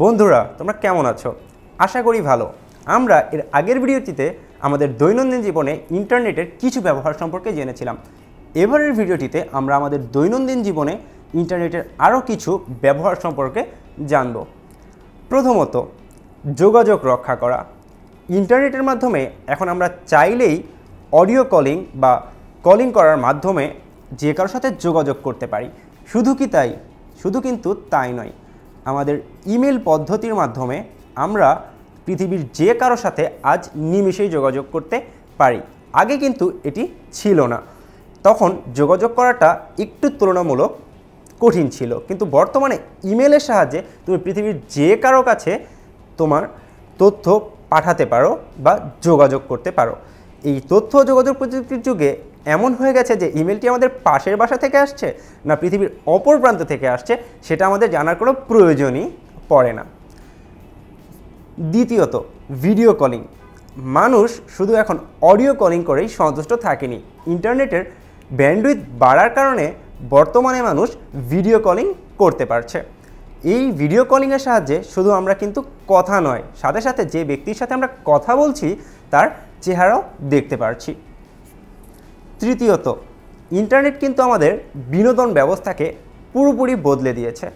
বন্ধুরা তোমরা কেমন আছো? আশা করি ভালো। আমরা এর আগের ভিডিওটিতে আমাদের দৈনন্দিন জীবনে ইন্টারনেটের কিছু ব্যবহার সম্পর্কে জেনেছিলাম। এবারের ভিডিওটিতে আমরা আমাদের দৈনন্দিন জীবনে ইন্টারনেটের আরও কিছু ব্যবহার সম্পর্কে জানব। প্রথমত, যোগাযোগ রক্ষা করা। ইন্টারনেটের মাধ্যমে এখন আমরা চাইলেই অডিও কলিং বা কলিং করার মাধ্যমে যে কারোর সাথে যোগাযোগ করতে পারি। শুধু কিন্তু তাই নয়, আমাদের ইমেল পদ্ধতির মাধ্যমে আমরা পৃথিবীর যে কারোর সাথে আজ নিমেষেই যোগাযোগ করতে পারি। আগে কিন্তু এটি ছিল না, তখন যোগাযোগ করাটা একটু তুলনামূলক কঠিন ছিল, কিন্তু বর্তমানে ইমেলের সাহায্যে তুমি পৃথিবীর যে কারো কাছে তোমার তথ্য পাঠাতে পারো বা যোগাযোগ করতে পারো। এই তথ্য যোগাযোগ প্রযুক্তির যুগে এমন হয়ে গেছে যে ইমেলটি আমাদের পাশের বাসা থেকে আসছে না পৃথিবীর অপর প্রান্ত থেকে আসছে সেটা আমাদের জানার কোনো প্রয়োজনই পড়ে না। দ্বিতীয়ত, ভিডিও কলিং। মানুষ শুধু এখন অডিও কলিং করেই সন্তুষ্ট থাকেনি। ইন্টারনেটের ব্যান্ডউইথ বাড়ার কারণে বর্তমানে মানুষ ভিডিও কলিং করতে পারছে। এই ভিডিও কলিংয়ের সাহায্যে শুধু আমরা কিন্তু কথা নয়, সাথে সাথে যে ব্যক্তির সাথে আমরা কথা বলছি তার চেহারাও দেখতে পারছি। তৃতীয়ত, ইন্টারনেট কিন্তু আমাদের বিনোদন ব্যবস্থাকে পুরোপুরি বদলে দিয়েছে।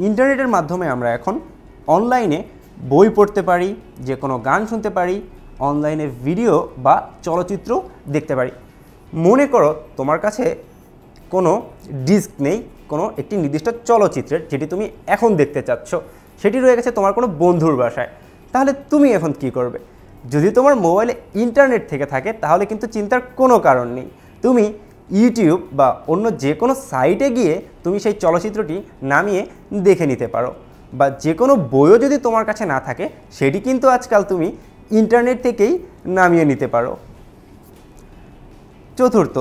ইন্টারনেটের মাধ্যমে আমরা এখন অনলাইনে বই পড়তে পারি, যে কোনো গান শুনতে পারি, অনলাইনে ভিডিও বা চলচ্চিত্র দেখতে পারি। মনে করো তোমার কাছে কোনো ডিস্ক নেই কোনো একটি নির্দিষ্ট চলচ্চিত্রের, যেটি তুমি এখন দেখতে চাচ্ছ, সেটি রয়ে গেছে তোমার কোনো বন্ধুর বাসায়। তাহলে তুমি এখন কি করবে? যদি তোমার মোবাইলে ইন্টারনেট থেকে থাকে তাহলে কিন্তু চিন্তার কোনো কারণ নেই। তুমি ইউটিউব বা অন্য যে কোনো সাইটে গিয়ে তুমি সেই চলচ্চিত্রটি নামিয়ে দেখে নিতে পারো, বা যে কোনো বইও যদি তোমার কাছে না থাকে সেটি কিন্তু আজকাল তুমি ইন্টারনেট থেকেই নামিয়ে নিতে পারো। চতুর্থ,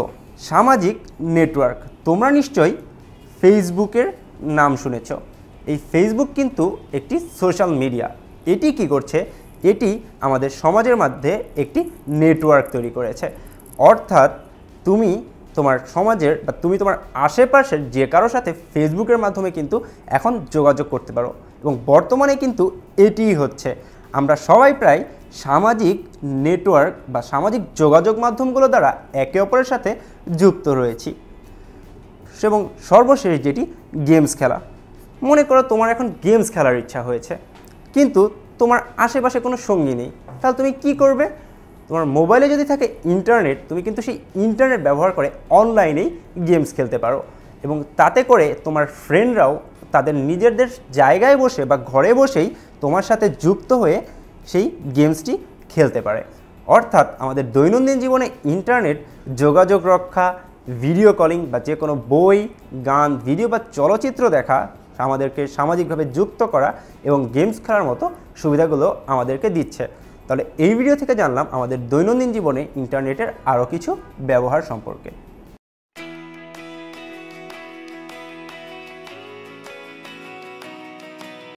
সামাজিক নেটওয়ার্ক। তোমরা নিশ্চয়ই ফেসবুকের নাম শুনেছ। এই ফেসবুক কিন্তু একটি সোশ্যাল মিডিয়া। এটি কি করছে? এটি আমাদের সমাজের মধ্যে একটি নেটওয়ার্ক তৈরি করেছে। অর্থাৎ তুমি তোমার সমাজের বা তুমি তোমার আশেপাশের যে কারোর সাথে ফেসবুকের মাধ্যমে কিন্তু এখন যোগাযোগ করতে পারো, এবং বর্তমানে কিন্তু এটিই হচ্ছে। আমরা সবাই প্রায় সামাজিক নেটওয়ার্ক বা সামাজিক যোগাযোগ মাধ্যমগুলো দ্বারা একে অপরের সাথে যুক্ত রয়েছি। এবং সর্বশেষ যেটি গেমস খেলা। মনে করো তোমার এখন গেমস খেলার ইচ্ছা হয়েছে, কিন্তু তোমার আশেপাশে কোনো সঙ্গী নেই, তাহলে তুমি কি করবে? তোমার মোবাইলে যদি থাকে ইন্টারনেট, তুমি কিন্তু সেই ইন্টারনেট ব্যবহার করে অনলাইনেই গেমস খেলতে পারো, এবং তাতে করে তোমার ফ্রেন্ডরাও তাদের নিজেদের জায়গায় বসে বা ঘরে বসেই তোমার সাথে যুক্ত হয়ে সেই গেমসটি খেলতে পারে। অর্থাৎ আমাদের দৈনন্দিন জীবনে ইন্টারনেট যোগাযোগ রক্ষা, ভিডিও কলিং বা যে কোনো বই, গান, ভিডিও বা চলচ্চিত্র দেখা, আমাদেরকে সামাজিকভাবে যুক্ত করা এবং গেমস খেলার মতো সুবিধাগুলো আমাদেরকে দিচ্ছে। তাহলে এই ভিডিও থেকে জানলাম আমাদের দৈনন্দিন জীবনে ইন্টারনেটের আরও কিছু ব্যবহার সম্পর্কে।